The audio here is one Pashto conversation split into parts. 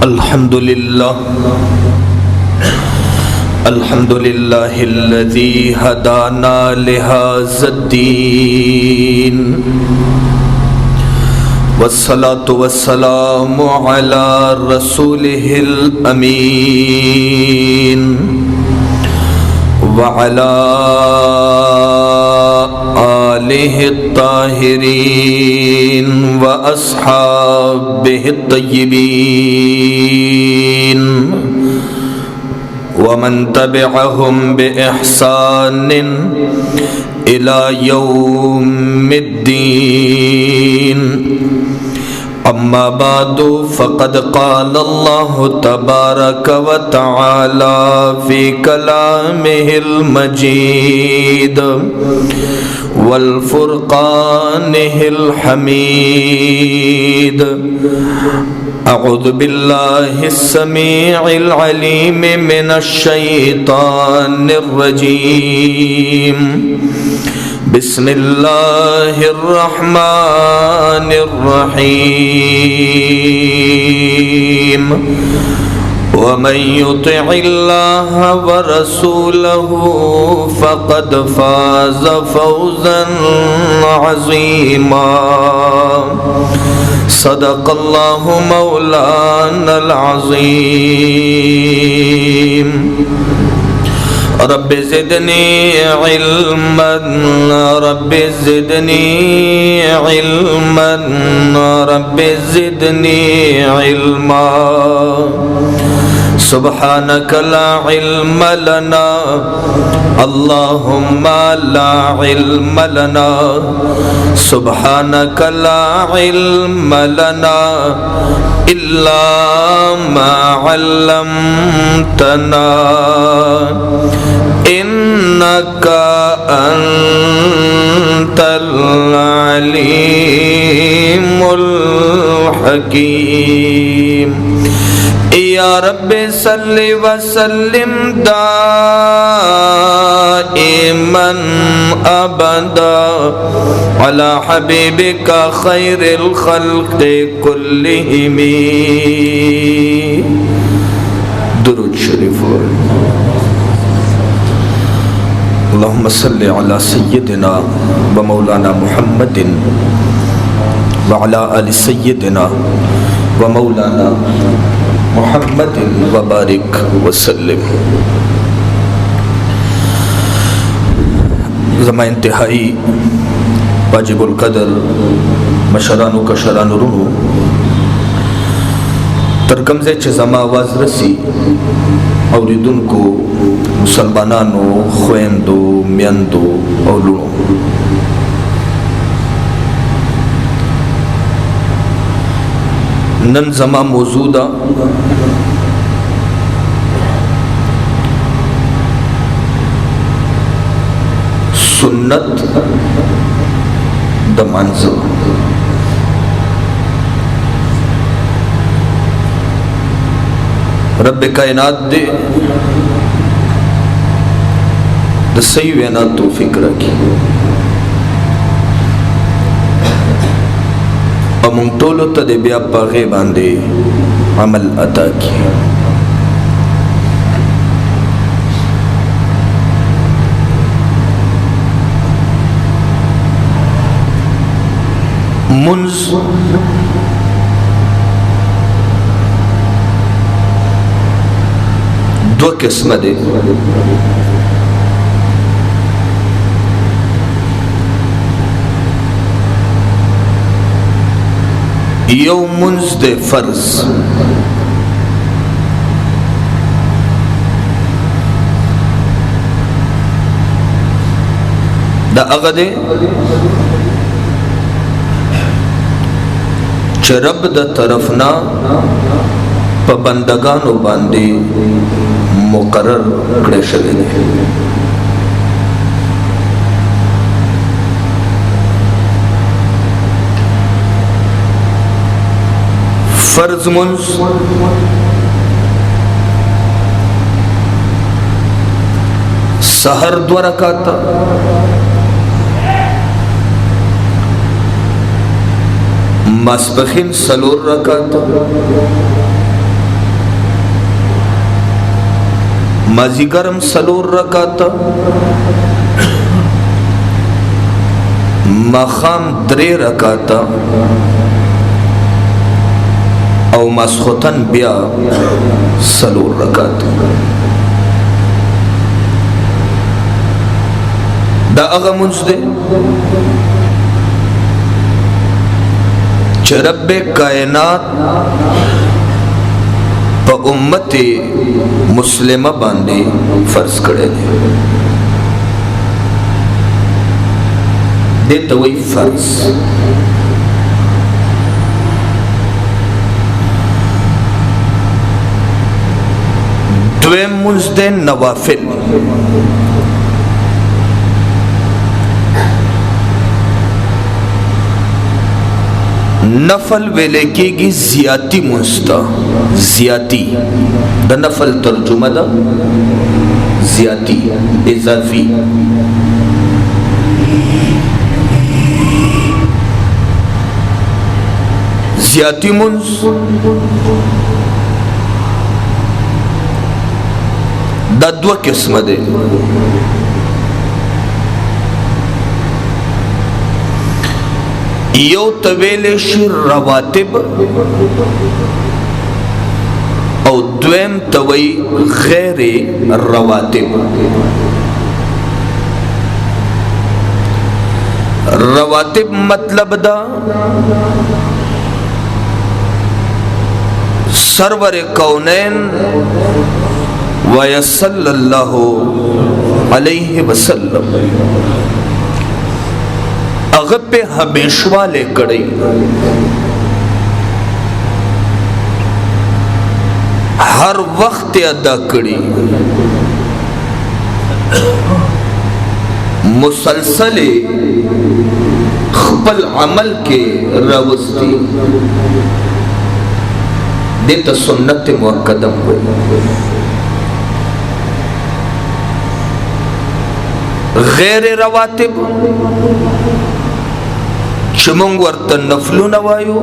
अल्हम्दुलिल्लाहिल्लज़ी हदाना लिहाज़द्दीन वस्सलातु वस्सलामु अला रसूलिहिल अमीन व अला आलिहि ताहिरीन व अस्हाबिहि तय्यिबीन वमन तबिअहुम बिइहसानिन इला यौमिद्दीन। अम्मा बादु फ़क़द क़ाल अल्लाहु तबारक व तआला फ़ी कलामिहिल मजीद वल फ़ुरक़ानिहिल हमीद। अऊज़ु बिल्लाहिस समीइल अलीम मिनश शैतानिर रजीम। बिस्मिल्लाहिर रहमानिर रहीम। वमन युतिइल्लाह व रसूलहु फ़क़द फ़ाज़ फ़ौज़न अज़ीमा। सदक़ल्लाहु मौलानल अज़ीम। रब्बि ज़िदनी इल्मन रब्बि ज़िदनी इल्मन रब्बि ज़िदनी इल्मा। सुब्हानक ला इल्म लना अल्लाहुम्मा ला इल्म लना। सुब्हानक ला इल्म लना इल्ला मा अल्लमतना इन्नका अंतल अलीमुल हकीम। या रब्बि सल्लि व सल्लिम दाइमन अबदा अला हबीबिका खैरिल खल्क़ि कुल्लिहिम। दुरूद शरीफ। अल्लाहुम्मा सल्लि अला सय्यिदिना व मौलाना मुहम्मदिन व अला आलि सय्यिदिना व मौलाना मुहम्मदिन व बारिक वसल्लिम। ज़मा इंतहाई वाजिबुल कदर मशरानु कशरानु रुनु तरकमज़े च ज़मा आवाज़ रसी औरिदुनको मुसलमानानो ख़्वेंदो मियंदो और लुणो। नन ज़मा मौजूदा सुन्नत द मंज़िल। रब कायनात दे द सही वेना तौफीक रखी। अमुंग टोलो तदे बिया पागे बांधे अमल अता की। मुंज दो किस्म दे। यो मुंज दे फर्ज दा अगदे चरब द तरफना पबंदगानो बांदे मुकर्रर करे शवे दे। फर्ज मुंज सहर 2 रकात, मास्पखिन 3 रकात, माजिगरम सलोर रकाता, मखाम 3 रकाता और मास्खोतन बिया सलोर रकाता। दा अगा मुंज दे च रब्बे कायनात प उम्मते मुस्लिमा बांधे फर्ज करे दे तो वही फर्ज। द्वेम मुंज दे नवाफिल, नफल वेले की जियाती मुस्ता, जियाती द नफल तर्जुमा दा जियाती इजाफी। जियाती मुंज दा 2 किस्म दे। यो तवेले शिर रवातिब और द्वेम तवई गैर रवातिब। रवातिब मतलब दा सरवर कौनैन व सल्लल्लाहु अलैहि वसल्लम अगब पे हमेशवा ले कड़ी हर वक्त अदा कड़ी मुसलसले खपल अमल के रवस्ती दे तो सुन्नत मुअक्कदम हुई। गैर रवातिब चमुंग वर्तन नफलू नवायु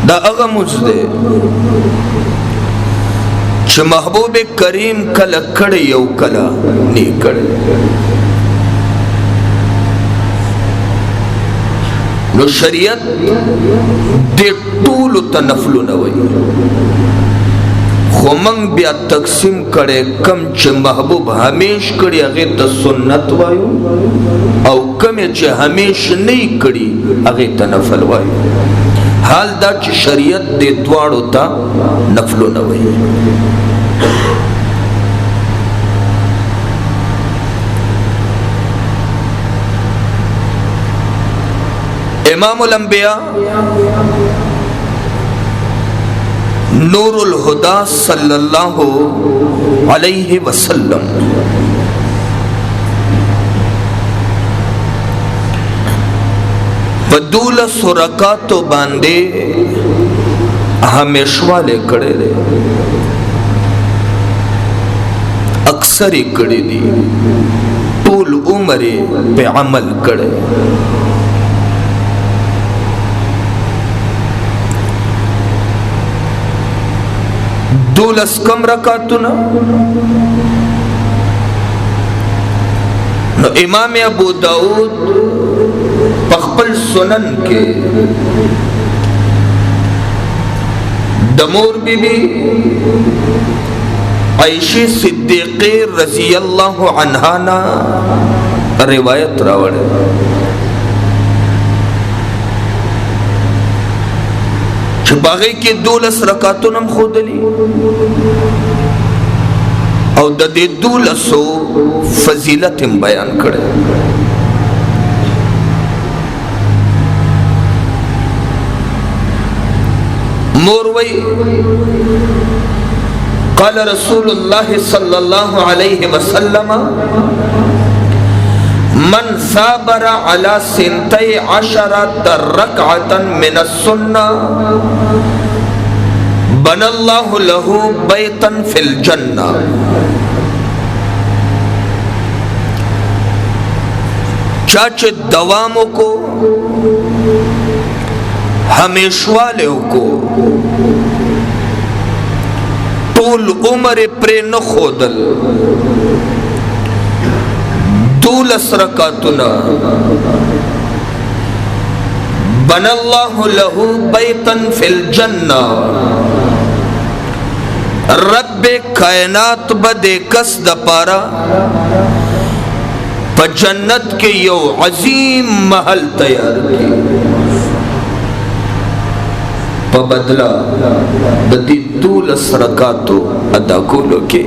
दा अगा मुझदे च महबूब करीम कल कड़े यौ कला नी कड़े। नो शरीयत दे टूल तनफलू नवायु खुमंग बिया तकसीम करे कम च महबूब हमेश कड़ी अगे त सुन्नत वायु और कम च हमेश नहीं कड़ी अगे त नफल वायु। हाल दा च शरीयत दे द्वाड़ो ता नफलो न वही। इमामुल अंबिया नूरुल हुदा सल्लल्लाहु अलैहि वसल्लम बदूल सुरका तो बांधे हमेशा ले कड़े रे अक्सर ही कड़ी दी टूल उमरे पे अमल कड़े। दूलस कम रकातु न इमाम अबू दाऊद पखपल सुनन के दमोर बीबी आयशा सिद्दीक़े रज़ी अल्लाहु अन्हा ना रिवायत रावड़े बागी के 12 रकातों नम खुदली और दे 12 फजीलत बयान करे। मोरवई क़ाल रसूलुल्लाह सल्लल्लाहु अलैहि वसल्लम मन साबरा अला सिंतई अशरत रकअतन मिन सुन्ना बनल्लाहु लहू बैतन फिल जन्ना। चाचे दवामों को हमेशा वाले को طول عمر پر نخودل 12 رکعتنا بن اللہ له بیتا فی الجنہ رب کائنات بدے کس دا پارا پا جنت کے یو عظیم محل تیار کی پا بدلا دی 12 رکعتو ادا کولو کے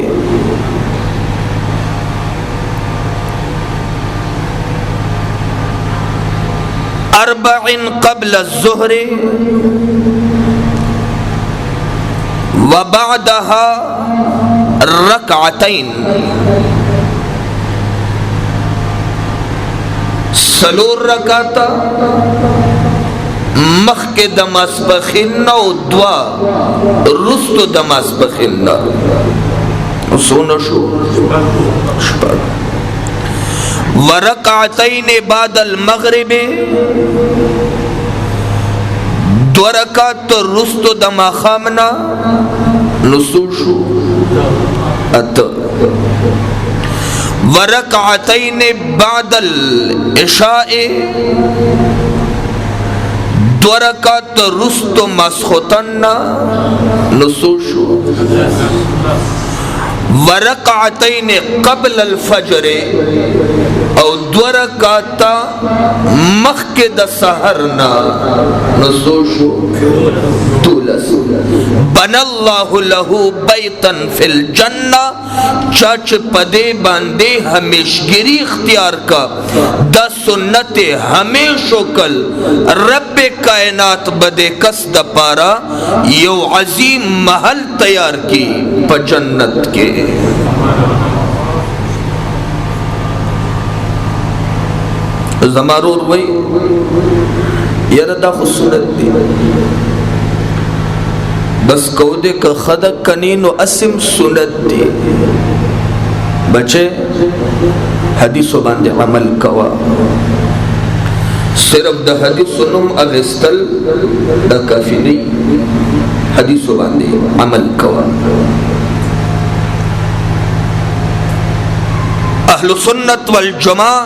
اربعین قبل الظہر وبعدها رکعتین سلور رکعتا مخ کے دماس بخینا و دعا رستو دماس بخینا سونا شو شپاک ورکعتین بعد المغرب 2 رکعت رستو دما خامنا نسوشو ات ورکعتین بعد العشاء 2 رکعت رستو مسخوتنا نسوشو ورکعتین قبل الفجر او 2 رکعت مخ کے دا سحرنا نسوشو 12 بن اللہ له بیتا فی الجنہ چاچ پدے باندے ہمیشگری اختیار کا دا سنت ہمیشو کل رب کائنات بدے کس دا پارا یو عظیم محل تیار کی پا جنت کے زمارور وی یردا خسنت دی بس کودے کا خدق کنین و اسم سنت دی بچے حدیث و باندے عمل کوا صرف دا حدیث و نم اغسطل دا کافی نہیں حدیث و باندے عمل کوا اہل سنت والجماع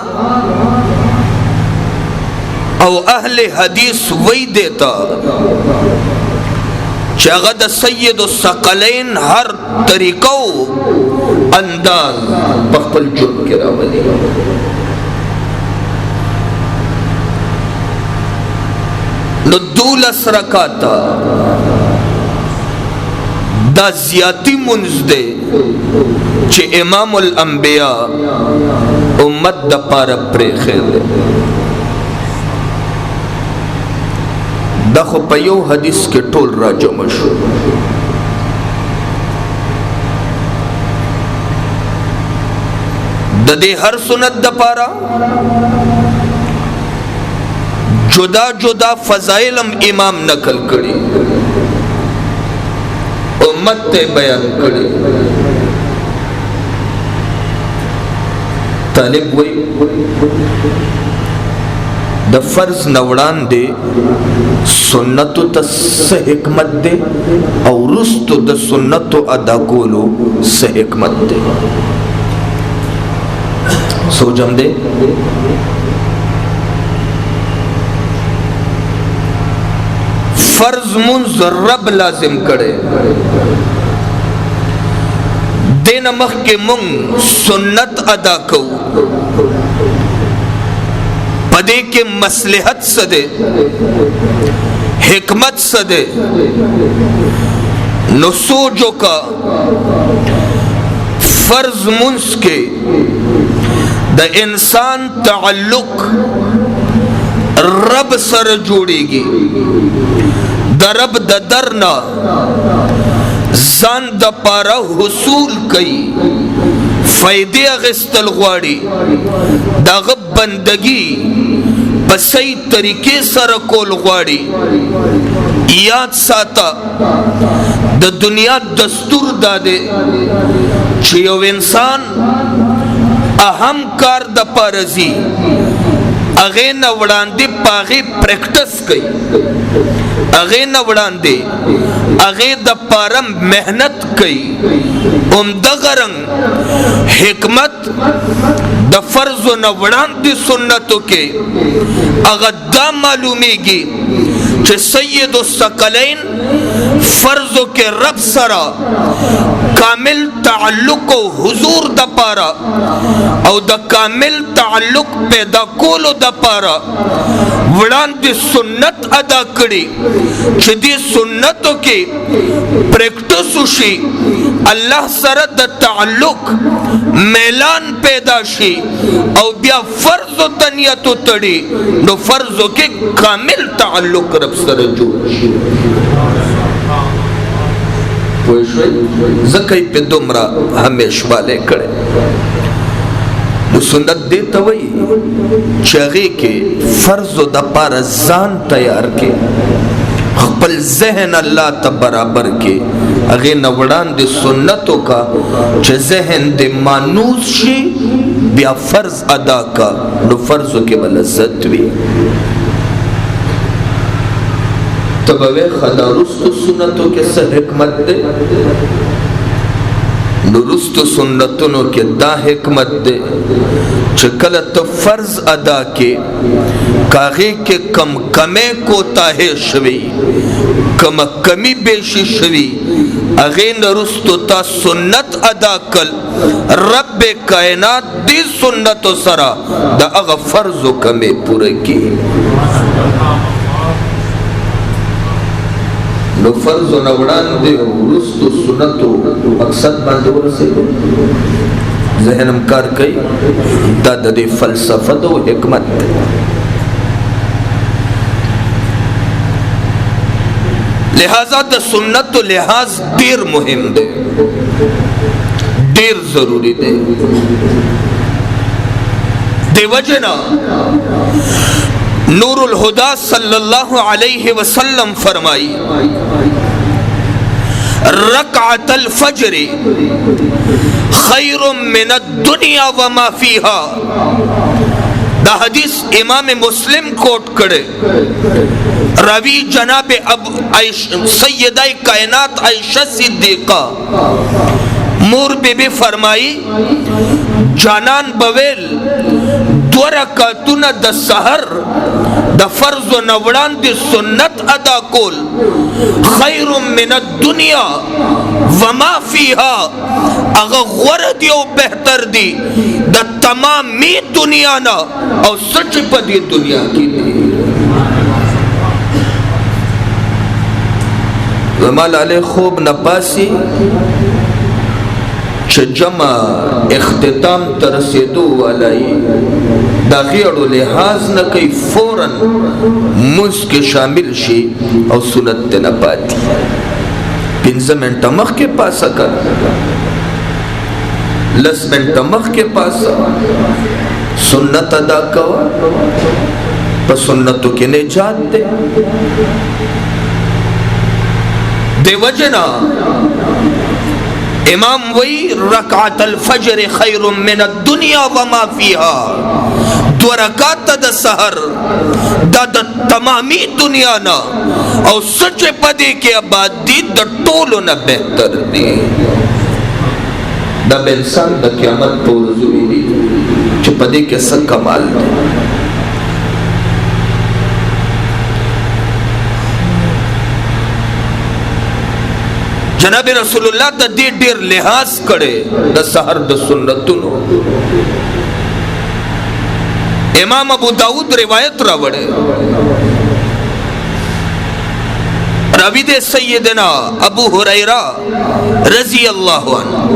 او اہل حدیث وی دیتا چاگد سید الثقلین ہر طریقو انداز بخبل جرم کے راولی نو 12 رکعتا دا زیادی منز دے چھ امام الانبیاء امت دا پارا پریخے دے دا خو پیو حدیث کے ٹول را جمع شو دا دے ہر سنت دا پارا جدا جدا فضائلم امام نقل کری امت تے بیان کری طالب وی دا فرض نوڑان دے سنتو تا سہ حکمت دے او رستو دا سنتو ادا کولو سہ حکمت دے سوجم دے فرض منز رب لازم کرے دین مخ کے منگ سنت ادا کو پدے کے مصلحت صدے حکمت صدے نسوجو کا فرض منز کے دا انسان تعلق رب سر جوڑے گی دا رب دا درنا زان دا پارا حصول کئی فائدے اغسطل غواری دا غب بندگی بسی طریقے سر کول غواری یاد ساتا دا دنیا دستور دادے چھیو انسان اہم کار دا پارزی اغه نه وړاندې پاغه پریکټس کوي اغه نه وړاندې اغه د پارم مهنت کوي دغه رنګ حکمت د فرض نه وړاندې سنتو کې اغه دا معلومیږي چې سید الثقلین فرضو کې رب سره کامل تعلق او حضور د پاره او د کامل تعلق پیدا کولو د پاره وړاندې سنت ادا کړي چې دې سنتو کې پریکټس وشي الله سره د تعلق میلان پیدا شي او بیا فرض او تنیت تړي نو فرضو کې کامل تعلق رب سره جوړ شي زکای په دومره همیش والے کړي نو سنت دې ته وایي چې هغې کې فرض د پاره ځان تیار کې خپل ذهن الله ته برابر کې هغې نه وړاندې سنتو کا چې ذهن دې مانوس شي بیا فرض ادا کا نو فرضو کې به لذت وي تبوی خدا رستو سنتو کے سا حکمت دے نرستو سنتونو کے دا حکمت دے چکل تو فرض ادا کے کاغی کے کم کمے کو تاہے شوی کم کمی بیشی شوی اغین رستو تا سنت ادا کل رب کائنات دی سنتو سرا دا اغ فرض کمے پورے کی نو فرض و نوڑان دے رستو سنتو مقصد باندے ورسے ذہنم کار کئی دا دے فلسفت و حکمت دے لہذا دا سنت و لحاظ دیر مہم دے دیر ضروری دے دے وجنا نور الہدا صلی اللہ علیہ وسلم فرمائی رکعت الفجر خیر من الدنیا وما فیہا دا حدیث امام مسلم کوٹ کرے راوی جناب سیدہ کائنات عائشہ صدیقہ مور بی بی فرمائی جانان بویل دو رکعتون د سحر د فرض و نوڑان دی سنت ادا کول خیر من الدنیا وما فیہا اغا غرد یو بہتر دی د تمامی دنیا نا او سچ پا دی دنیا کی دی ومال علی خوب نپاسی چه جمع اختتام ترسیدو والائی دا غیرو لحاظ نکی فوراً موز کے شامل شی او سنت دینا پاتی 15 منٹ مخ کے پاسا کر 10 منٹ مخ کے پاسا سنت ادا کوا پا سنتو کے نجات دے دے وجنا امام وی رکعت الفجر خیر من الدنیا وما فیہا دو رکعت دا سحر دا تمامی دنیا نا او سچ پدے کے آبادی دا ٹولو نا بہتر دی دا بینسان دا قیامت پورزوی دی چھ پدے کے سا کمال دی جناب رسول اللہ دا دی دیر لحاظ کرے دا سحر دا سنتونو امام ابو داود روایت راوڑے راوی دے سیدنا ابو ہریرہ رضی اللہ عنہ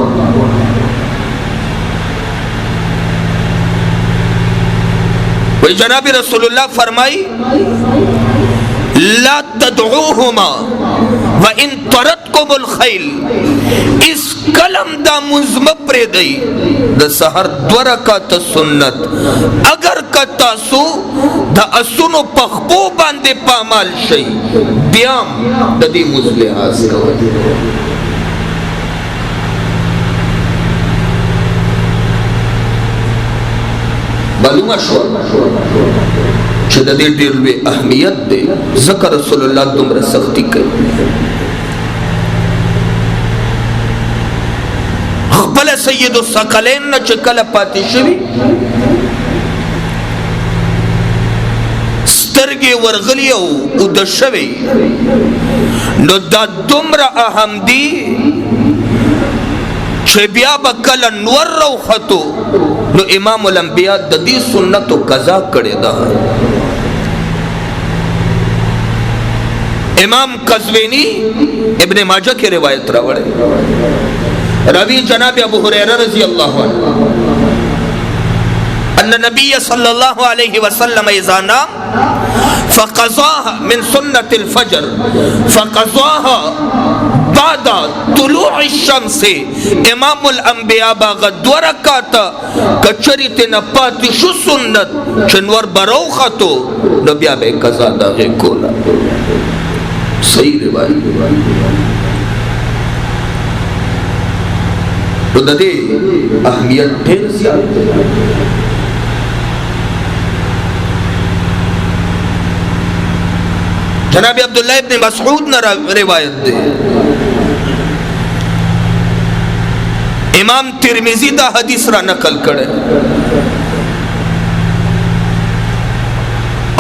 وی جناب رسول اللہ فرمائی لا تدعوهما وان طردكم الخيل اس کلم دا مزم پر دی دا سحر دو رکعت سنت اگر کتاسو دا اسونو پخبو باندے پامال شئی بیام دا دی مزلحاظ کوئی معلومه شو چې د دې ډېر لوی اهمیت دی ذکر رسول الله دومره سختی کوي خپل سید الثقلین نه چې کله پاتې شوي سترګې ورغلي او اوده شوي نو دا دومره اهم دي چې بیا به کله نور راوختو نو امام الانبیاء د دې سنتو قضا کړې ده امام قزوینی ابن ماجہ کی روایت راوڑے راوی جناب ابو ہریرہ رضی اللہ عنہ ان نبی صلی اللہ علیہ وسلم اذا نام فقضاها من سنة الفجر فقضاها بعد طلوع الشمس امام الانبیاء باغ دو رکعت کچری تینا پاتی شو سنت چنور بروختو نبی بے قضا دا غی کولا صحیح روایت تو دا دے اہمیت ڈھیر زیادہ جناب عبداللہ ابن مسعود نے روایت دے امام ترمذی دا حدیث را نقل کرے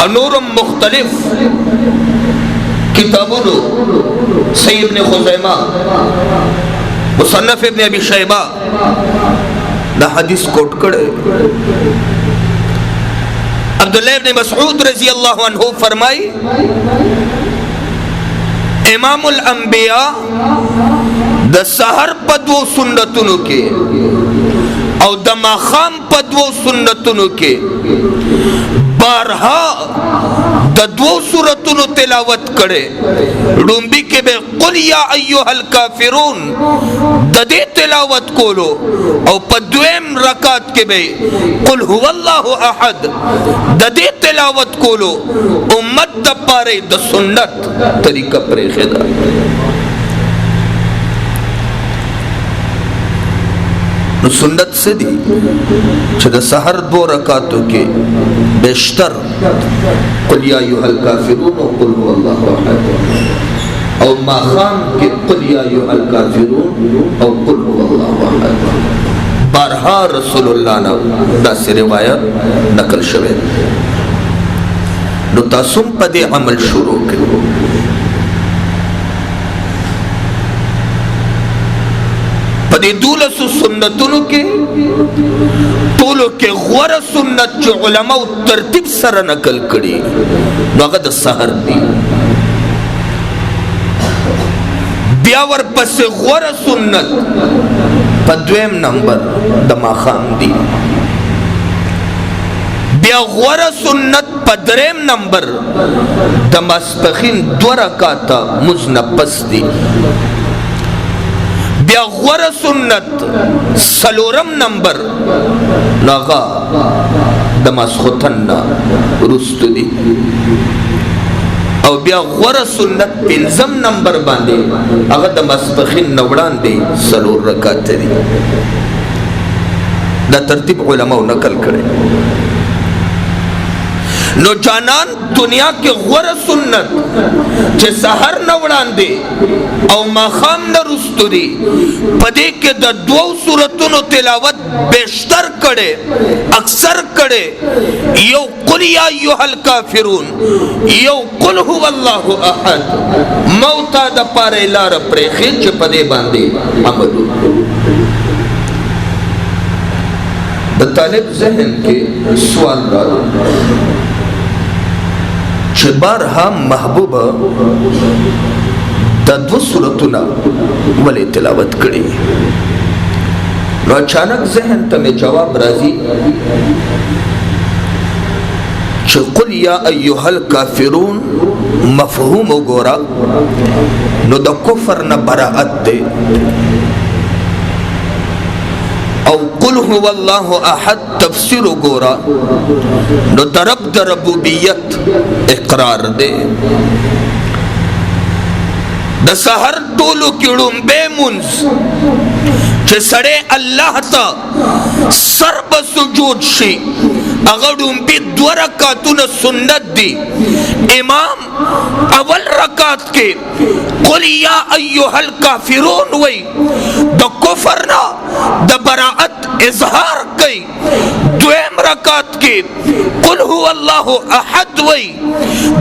اور نورم مختلف کتابونو صحیح ابن خزیمہ مصنف ابن ابی شیبہ دا حدیث کوٹ کرے عبداللہ ابن مسعود رضی اللہ عنہ فرمائی امام الانبیاء دا سحر پدو سنتونو کے او دا ماخام پدو سنتونو کے بارہا دا دو سورتونو تلاوت کرے ڈومبی کے بے قل یا ایوہ الکافرون دا دے تلاوت کولو او پدویم رکعت کے بے قل هو اللہ احد دا دے تلاوت کولو امت دا پارے دا سنت طریقہ پریخے دا نو سنت سے دی چھے دا سحر دو رکعتوں کے بیشتر قل یا ایوہ الکافرون و قل هو اللہ احد او ماخام کے قل یا ایوہ الکافرون او قل هو اللہ احد بارہا رسول اللہ نے دا سے روایت نقل شوے نو تاسم پا دے عمل شروع کرو پدی دولس سنتونو کے طولو کے غور سنت جو علماء ترتیب سر نقل کری نوغد سحر دی بیاور پس غور سنت پدویم نمبر دما خام دی بیا غور سنت پدریم نمبر دما سپخین دو رکاتا مزنپس دی بیا غور سنت سلورم نمبر ناغا دماس خطننا رست دی او بیا غور سنت پنزم نمبر باندے اگر دماس بخین نوڑان دے سلور رکات دی دا ترتیب علماء نقل کرے نو جانان دنیا کے غور سنت چے سحر نوڑان دے او ماخام نرستو دی پدے کے دا دو سورتونو تلاوت بیشتر کڑے اکثر کڑے یو قل یا ایوہ الکافرون یو قل هو اللہ احد موتا دا پارے لار پریخی چے پدے باندے عملو دا طالب ذہن کے سوال رالو چه بارها محبوبه دا دو سورتونا ولی تلاوت کری نو اچانک ذہن تمہیں جواب رازی چه قل یا ایوہ الکافرون مفہوم گورا نو دا کفر نا براعت دے او قل هو اللہ احد تفسیر گورا نو درب در ربوبیت اقرار دے دا سحر طولو کیڑوں بے منز چھ سڑے اللہ تا سر بسجود شی अगर उम्पी 2 रकातुन सुन्नत दी। इमाम अवल रकात के कुल या अय्युहल काफिरून वई द कुफर ना द बराअत इजहार कई। द्वेम रकात के कुल हुवल्लाहु अहद वई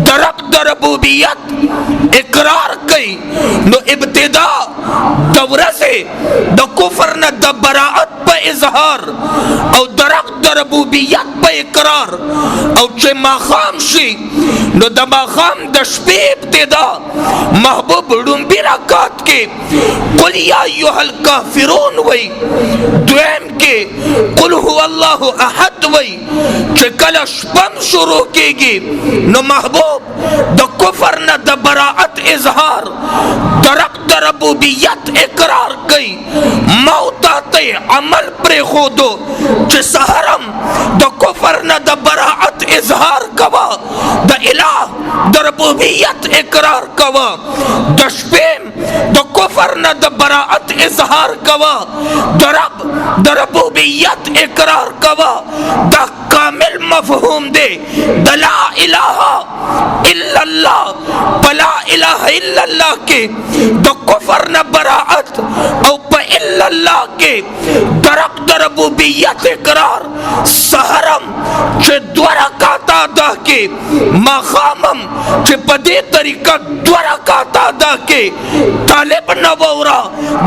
दरब दरबूबियत इकरार कई। नो इब्तिदा दौरा से द कुफर ना द बराअत पे इजहार और दरब दरबूबियत पे इकरार और चे माखाम शी नो द माखाम द शपे इब्तिदा महबूब रुम्बी रकात के कुल या अय्युहल काफिरून वई द्वेम के कुल हुवल्लाहु अहद वई चे कल शपम शुरू केगी नो महबूब द कुफर न द बराअत इजहार दरब दरबूबियत इकरार कई। मौताते अमल प्रे खोदो चे सहरम द कुफर न द बराअत इजहार कवा द इलाह दरबूबियत इकरार कवा दशपेम द कुफर न द बराअत इजहार कवा दरब दरबूबियत इकरार कवा द कामिल मफहूम दे द ला इलाहा इल्लल्लाह बला इलाहा इल्लल्लाह के द कुफर न बराअत और प इल्लल्लाह के दरब दरबूबियत इकरार सहरम चे 2 रकात अदा के मखामम चे पदे तरीका 2 रकात अदा के तालिब नवौरा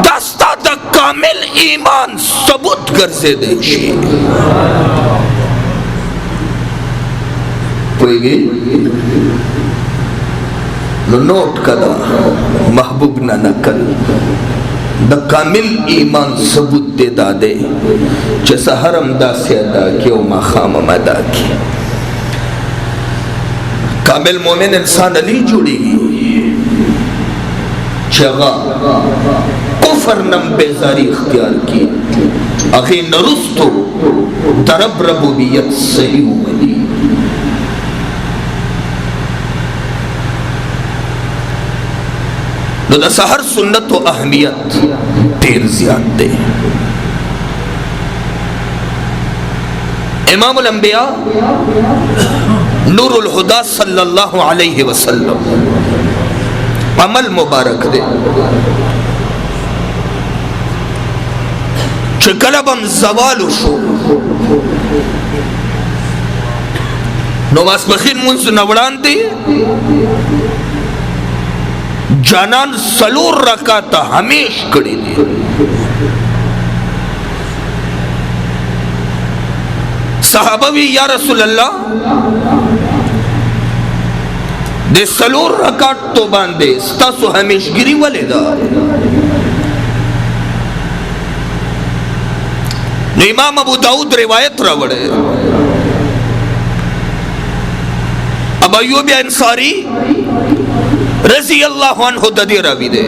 दस्ता द कामिल ईमान सबूत कर से देशी नोट कदा महबूब ना नकल द कामिल ईमान सबूत दे दादे जैसा हरम दा से अदा किया मखाम अदा की। कामिल मोमिन इंसान अली जुड़ेगी जगह कुफर नम बेजारी इख्तियार की अखी नरुस्तो तरब रबूबियत सही हुई। हर सुन्नत व अहमियत ढेर ज्यादा। इमामुल अंबिया नूरुल हुदा सल्लल्लाहु अलैहि वसल्लम अमल मुबारक दे चकलबम जवाल शो नमाज बखीन मुंस नवड़ान दे जानन सलूर रकाता हमेश कड़ी दे। सहाबवी या रसूल अल्लाह दे सलूर रकात तो बांधे स्तासु हमेश गिरी वाले दा। इमाम अबू दाऊद रिवायत रावड़े अब अय्यूब अंसारी रज़ी अल्लाह अन्हु ददी रवी दे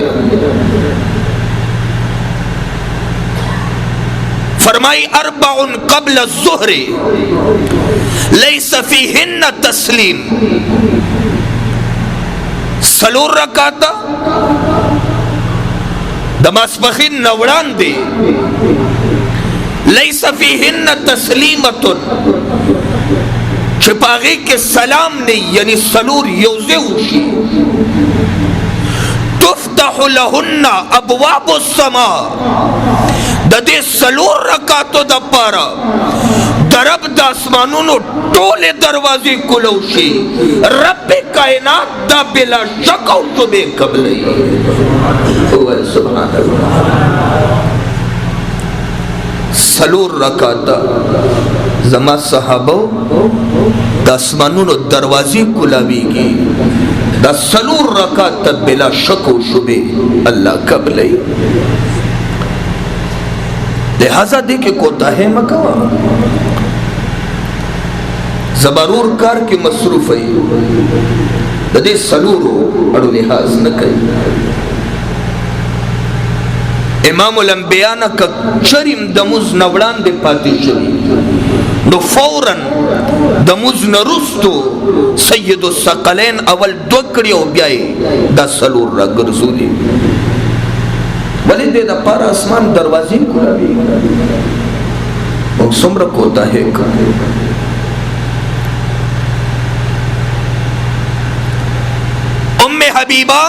फरमाई अरबाउन क़ब्ल ज़ुहरी लैस फ़ीहिन्न तस्लीम। सलूर रकाता दमास्बखीन नवड़ान दे लैस फ़ीहिन्न तस्लीमतुन छिपागे के सलाम नहीं यानी सलूर योजे उशी तुफ्तहु लहुन्ना अबवाबुस समा ददे सलूर रकातो द पारा दरब दासमानों नो टोले दरवाजे कुलौशी रब्बे कायनात दा बिला शक तो बेकबले सुभान अल्लाह। सलूर रकाता जमा सहाबो दासमानों नो दरवाजे कुलावीगी दा सलूर रकात बिला शक व शुबे अल्लाह कबले। लिहाजा देखे कोता है मका जबरूर कार के मसरूफ है दे सलूरो अड़ो लिहाज न कई। इमामुल अंबिया न कचरिम दमुज नवड़ान दे पाती शरी नो फौरन दमुज नरुस्तो सय्यदुस सकलैन अवल दोकड़ियो ब्याए दा सलूर रा गरजूली वली दे दा पारा आसमान दरवाजे खुला भी और सुमर कोता है हबीबा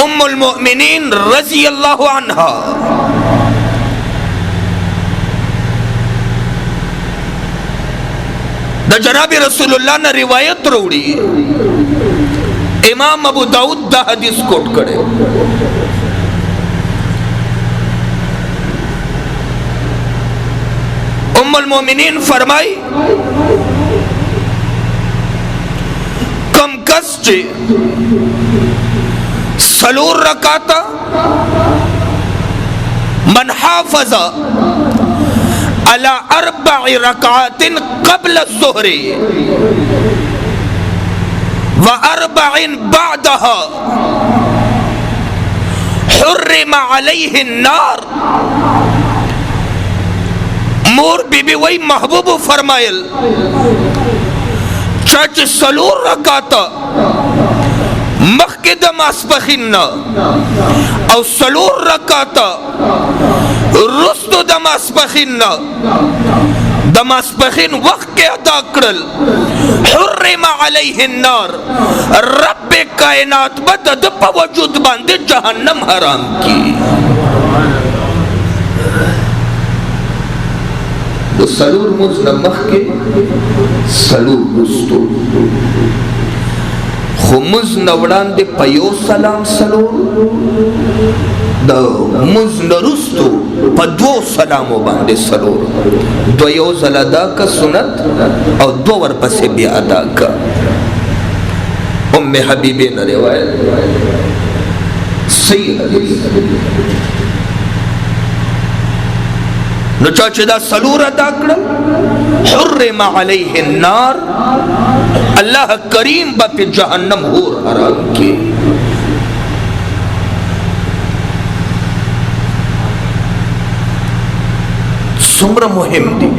उम्मुल मोमिनीन रज़ी अल्लाह अन्हा द जनाब रसूलुल्लाह ने रिवायत रोड़ी, इमाम अबू दाऊद दा हदीस कोट करे। उम्मुल मोमिनीन फरमाई कम कस चे सलूर रकाता मन हाफज़ा अला अर्बइ रकातिन क़ब्ल ज़ुहरी व अर्बइन बअदहा हुर्रिम अलैहि नार। मोर बीबी वही महबूब फरमायल चर्च सलूर रकाता मक्के दमास्पखिन्ना और सलूर रकाता रुस्तु दमास्पखिन्ना दमास्पखिन वक्त के अदा करल हुर्रिम अलैहि नार रब कायनात बद वजूद बांधे जहन्नम हराम की। तो सलूर मुझ नमक के सलूर रुस्तु खुमुज नवड़ान दे पयो सलाम सलूर द मुझ नरुस्तु पदवो सलामो बांधे सलूर द्वयो जलादा का सुनत और दो वर पसे भी अदा का। उम्मे हबीबे न रिवायत सही हदीस न चाचेदा सलूर अदा करल हुर्रिम अलैहि नार अल्लाह करीम बापे जहन्नम होर हराम की। सुमरा मुहिम दी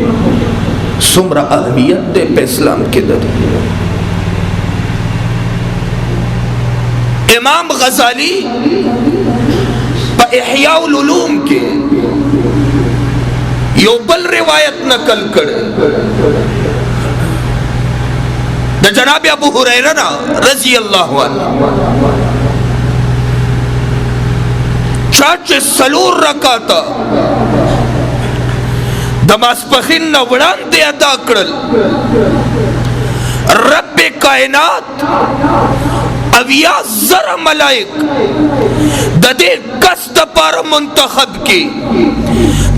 सुमरा अहमियत दे पे इस्लाम के दर। इमाम गजाली इह्याउल उलूम के यो बल रिवायत नकल करे द जनाब अबू हुरैरा रज़ी अल्लाहु अन्हु चाचे सलूर रकाता दमास्पखिन नवड़ान दे अदा करल रब कायनात अविया जरा मलाइक ददे कस्त पर मुंतखब की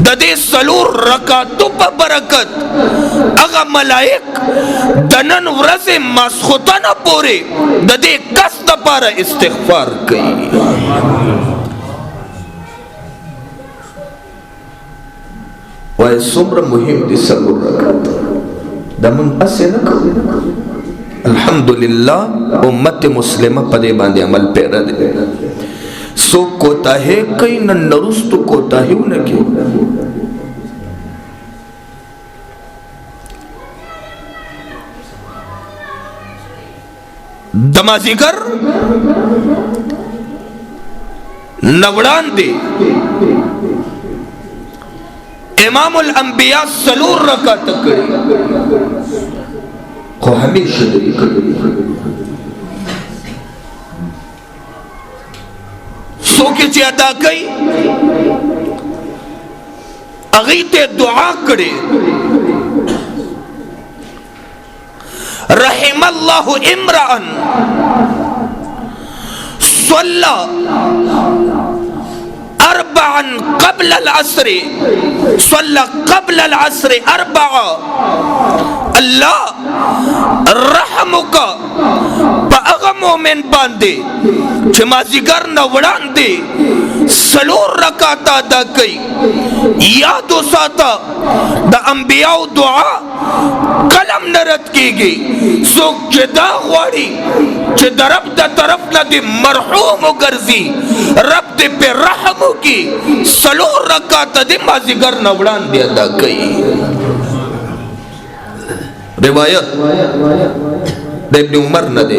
ददे सलूर रकातों पर बरकत अगा मलाइक दनन व्रज़े मासखुता न पोरे ददे कस्त पर इस्तिग़फ़ार कई। वह सुम्र मुहिम दी सलूर रकात दमन असे न करो। अल्हम्दुलिल्लाह उम्मत मुस्लिमा पदे बांधे अमल पैरा दे सो कोता है कई न नरुस्त कोता है उनके दमाजिगर नवड़ान दे इमामुल अंबिया सलूर रकात करे को हमेशा दे सो के ज्यादा कई अगीते दुआ करे रहिमल्लाहु इम्रान सल्ला अरबान क़ब्ल अल-अस्र सल्ला क़ब्ल अल-अस्र अरबा अल्लाह रहमुका मोमेन बांधे चमाजिगर नवड़ान दे सलूर रकाता अदा कई याद साता द अंबियाओ दुआ कलम नरत की गई सो जदा वाड़ी च दरब द तरफ न दे मरहूम गर्जी रब दे पे रहम की सलूर रकाता दे माजिगर नवड़ान दे अदा कई। रिवायत इब्न उमर न दे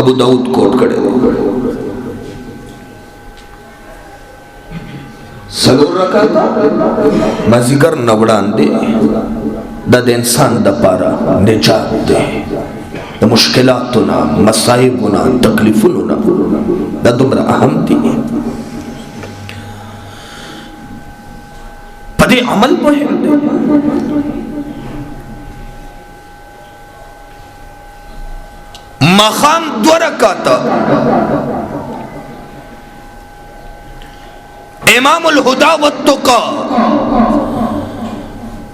अबू दाऊद कोट करे सलूर रकाता माजिगर नवड़ान दे दद इंसान द पारा निजात दे। د مشکلاتنا مصائبنا تکلیفنا دا دومره اهم دي پدې عمل مهم دی مخام 2 رکعاته امام الهدى والتقى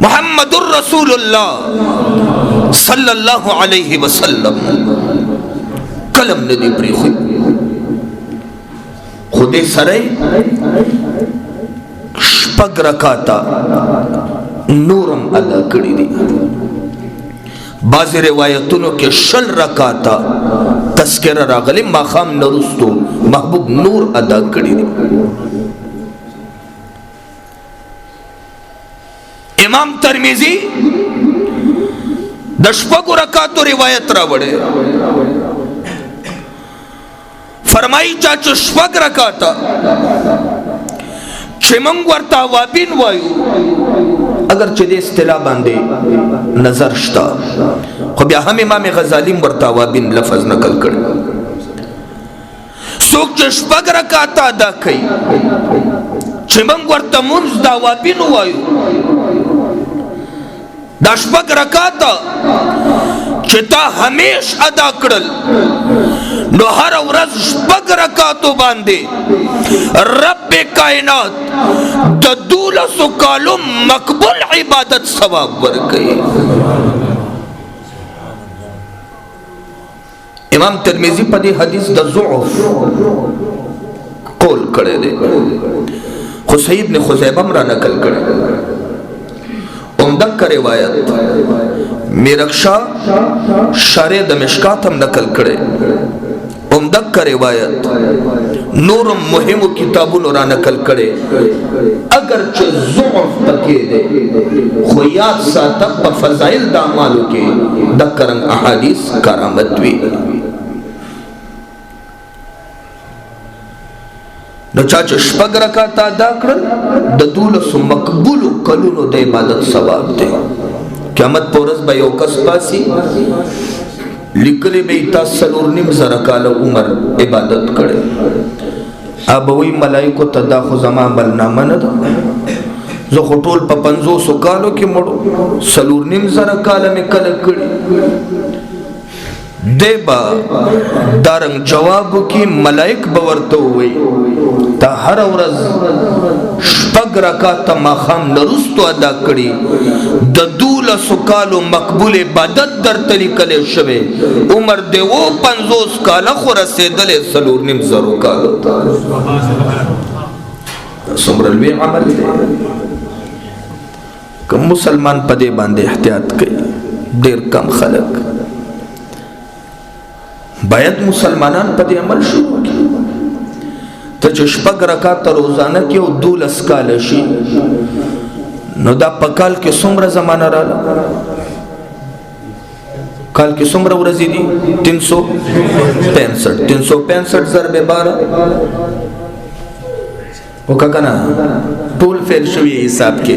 محمد رسول اللہ صلی اللہ علیہ وسلم کلم ندی پری خود سرائی شپگ رکاتا نورم ادا کری دی بعض روایتونو کے شل رکاتا تذکر راغلی ماخام نرستو محبوب نور ادا کری دی امام ترمذی د شپږو رکعاتو روایت راوړي فرمایي چې شپږ رکعاته چې موږ ورته وابین وایو اگر چې د اصطلاح باندې نظر شته خو بیا هم امام غزالی ورته وابین لفظ نقل کړي څوک چې شپږ رکعاته ادا کوي چې موږ ورته مونځ دا وابین وایو دا شپږ رکعاته چې تا همیش ادا کړل نو هر ورځ شپږ رکعاتو باندې رب کائنات د 12 کالو مقبول عبادت ثواب ورکړي امام ترمذی په دې حدیث د ضعف قول کړی دی خو صحیح ابن خزیمه را نقل کړی عمدہ کا روایت میرکشا شارع دمشقات ہم نقل کرے عمدہ کا روایت نور مهم کتابوں را نقل کرے اگرچہ ضعف پکے دے خو یاد ساتا پا فضائل دامالو کے دکرنگ احادیث کرامت وی نو چاچه شپږ رکعاته ادا کړل د 12 مقبول کلونو د عبادت ثواب دی قیامت پر ورځ به یو کس پاسي لیکلي به تاسو 4.5 کال عمر عبادت کړي ابوي ملائکو ته دا خو زما عمل نامه نه ده زه خو ټول په 500 کالو کې مړو 4.5 کال مې کله کړي دیبا دارنگ جواب کی ملائک باورتو ہوئی تا ہر ورځ شپږ رکعات ماخام نرستو ادا کړي د 12 کالو مقبول عبادت درته لیکل شوی عمر دی و 50 کال خو رسیدلې 4.5 کال څومره لوی عمل دی کوم مسلمان پدې باندې احتیاط کوي ډیر کم خلک باید مسلمانان په دې عمل شروع کړي ته چې شپږ رکعات روزانه کې او 12 کال شي نو دا په کال کې څومره زمانہ رااله کال کې څومره ورځې دي 365 ضرب 12 وکړه کنه ټول فعل شوی حساب کې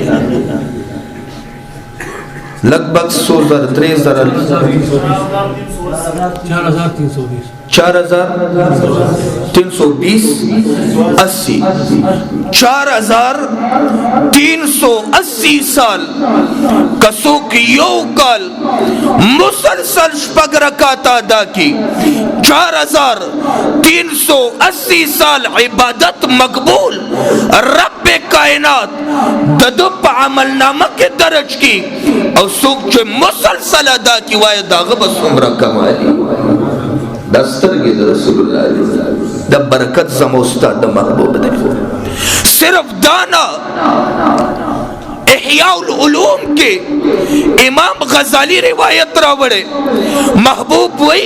لگ بھگ 4320 80 4380 سال کسو کی یو کال مسلسل شپږ رکعات ادا کی 4380 سال عبادت مقبول رب کائنات ددو پا عمل نامہ کے درج کی او سوک چے مسلسل ادا کی وائے داغب سمرہ کمالی دسترگی دا رسول اللہ دا برکت زموستا دا محبوب دے صرف دانا احیاء العلوم کے امام غزالی روایت راوڑے محبوب وئی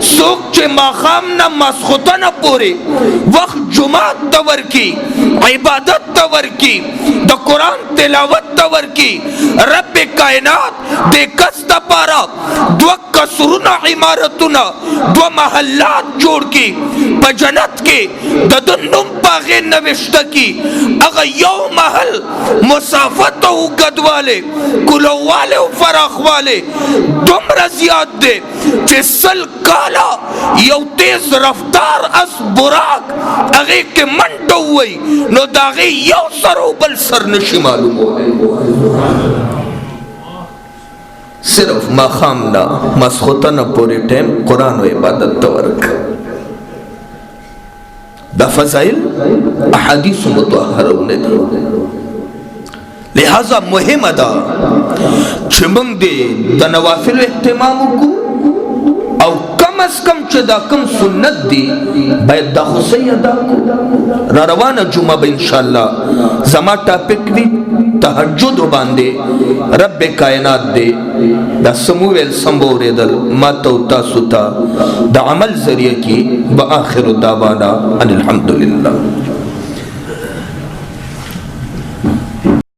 سوک چے ماخام نا مسخوتا نا پورے وقت جمعہ دور کی عبادت دور کی دا قرآن تلاوت دور کی رب کائنات دے کستا پارا دو کسرنا عمارتنا دو محلات جوڑ کی بجنت کے ددنم پاغے نوشتا کی اگر یو محل مسافت و گد والے کلو والے و فراخ والے دومره زیات دی چې 100 کاله یو تیز رفتار اس براق هغه کې منډه ووي نو د هغې یو سر او بل سر نشي معلومولی. صرف ماښام نه ماسخوتنه پورې ټایم قرآن و عبادت ته ورکړه. دا فضائل احادیث مطهرونه دي. لہذا مهم ده چې موږ د نوافل اهتمام وکړو او کم از کم چې دا کم سنت دي باید دا خو صحیح ادا کړو. را روانه جمعه به انشاءالله زما ټاپک وي تهجد باندې رب کائنات دی دا سمویل سمبوریدل ما تو تاسو ته د عمل ذریعہ کی با آخر دعوانا ان الحمدللہ.